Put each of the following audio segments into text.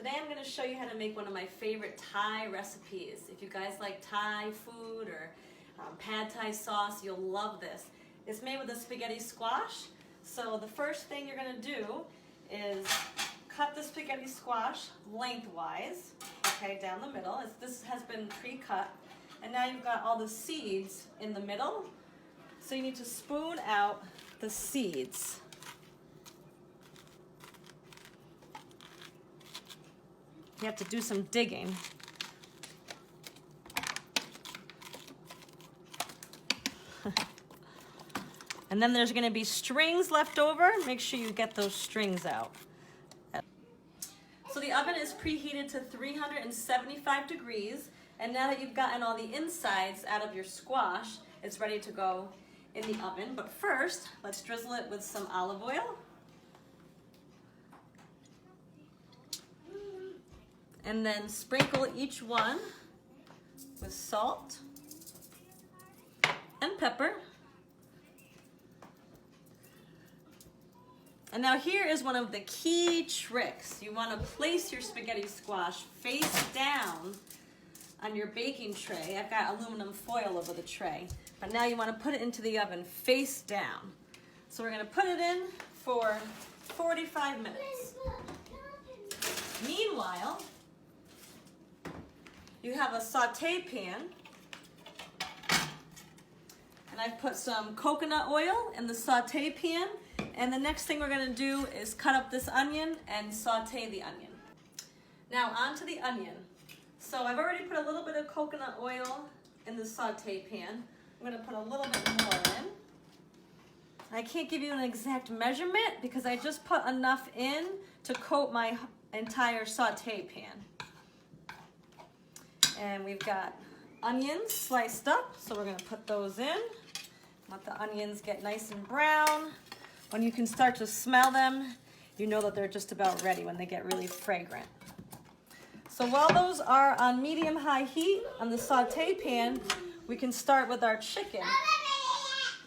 Today I'm going to show you how to make one of my favorite Thai recipes. If you guys like Thai food or pad Thai sauce, you'll love this. It's made with a spaghetti squash. So the first thing you're going to do is cut the spaghetti squash lengthwise, okay, down the middle. This has been pre-cut. And now you've got all the seeds in the middle. So you need to spoon out the seeds. You have to do some digging. And then there's going to be strings left over. Make sure you get those strings out. So the oven is preheated to 375 degrees. And now that you've gotten all the insides out of your squash, it's ready to go in the oven. But first, let's drizzle it with some olive oil. And then sprinkle each one with salt and pepper. And now here is one of the key tricks. You want to place your spaghetti squash face down on your baking tray. I've got aluminum foil over the tray. But now you want to put it into the oven face down. So we're going to put it in for 45 minutes. Meanwhile, you have a saute pan, and I've put some coconut oil in the saute pan, and the next thing we're going to do is cut up this onion and saute the onion. Now onto the onion. So I've already put a little bit of coconut oil in the saute pan. I'm going to put a little bit more in. I can't give you an exact measurement because I just put enough in to coat my entire saute pan. And we've got onions sliced up, so we're going to put those in. Let the onions get nice and brown. When you can start to smell them, you know that they're just about ready when they get really fragrant. So while those are on medium-high heat on the saute pan, we can start with our chicken.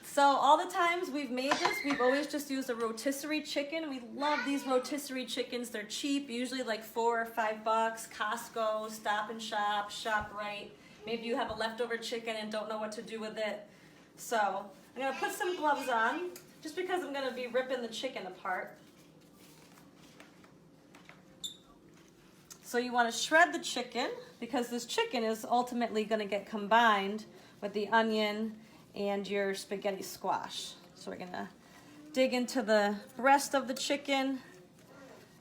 So all the times we've made this, we've always just used a rotisserie chicken. We love these rotisserie chickens. They're cheap, usually like $4 or $5. Costco, Stop and Shop, ShopRite. Maybe you have a leftover chicken and don't know what to do with it. So I'm gonna put some gloves on, just because I'm gonna be ripping the chicken apart. So you wanna shred the chicken, because this chicken is ultimately gonna get combined with the onion and your spaghetti squash. So we're gonna dig into the breast of the chicken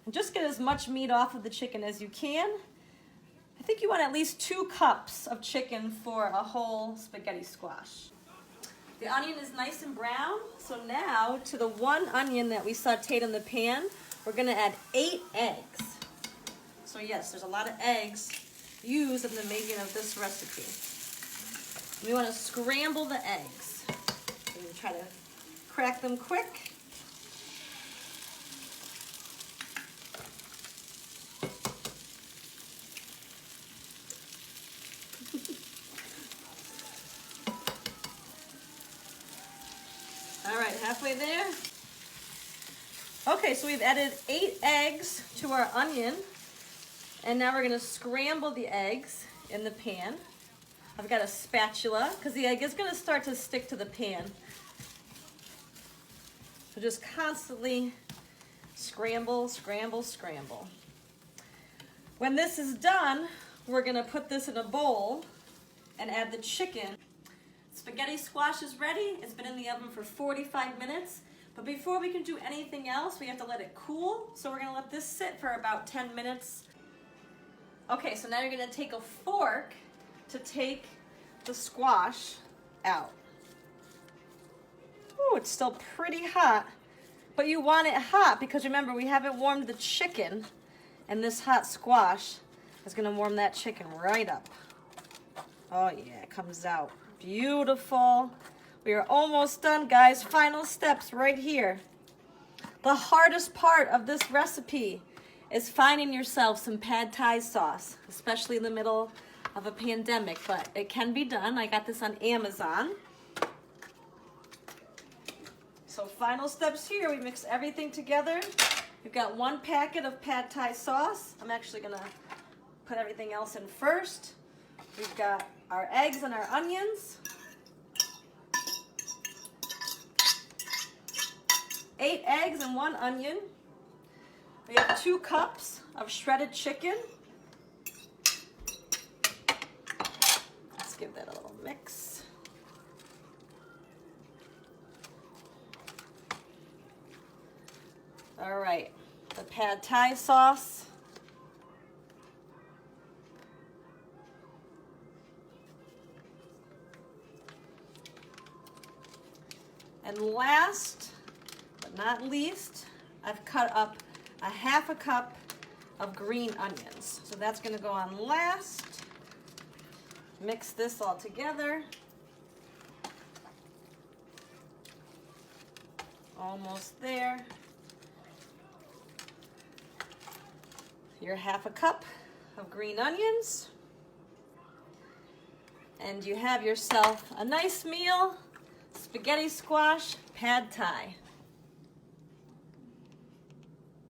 and just get as much meat off of the chicken as you can. I think you want at least 2 cups of chicken for a whole spaghetti squash. The onion is nice and brown, so now to the 1 onion that we sauteed in the pan, we're gonna add 8 eggs. So yes, there's a lot of eggs used in the making of this recipe. We want to scramble the eggs. And try to crack them quick. All right, halfway there. Okay, so we've added 8 eggs to our onion. And now we're going to scramble the eggs in the pan. I've got a spatula because the egg is going to start to stick to the pan. So just constantly scramble, scramble, scramble. When this is done, we're going to put this in a bowl and add the chicken. Spaghetti squash is ready. It's been in the oven for 45 minutes. But before we can do anything else, we have to let it cool. So we're going to let this sit for about 10 minutes. Okay, so now you're going to take a fork to take the squash out. Oh, it's still pretty hot, but you want it hot because remember we haven't warmed the chicken, and this hot squash is going to warm that chicken right up. Oh yeah, it comes out beautiful. We are almost done, guys. Final steps right here. The hardest part of this recipe is finding yourself some pad Thai sauce, especially in the middle of a pandemic, but it can be done. I got this on Amazon. So final steps here, we mix everything together We've got 1 packet of pad thai sauce. I'm actually gonna put everything else in first. We've got our eggs and our onions. 8 eggs and 1 onion. We have 2 cups of shredded chicken. Let's give that a little mix. All right, the pad thai sauce. And last but not least, I've cut up a 1/2 cup of green onions. So that's going to go on last. Mix this all together. Almost there. Your 1/2 cup of green onions. And you have yourself a nice meal, spaghetti squash pad thai.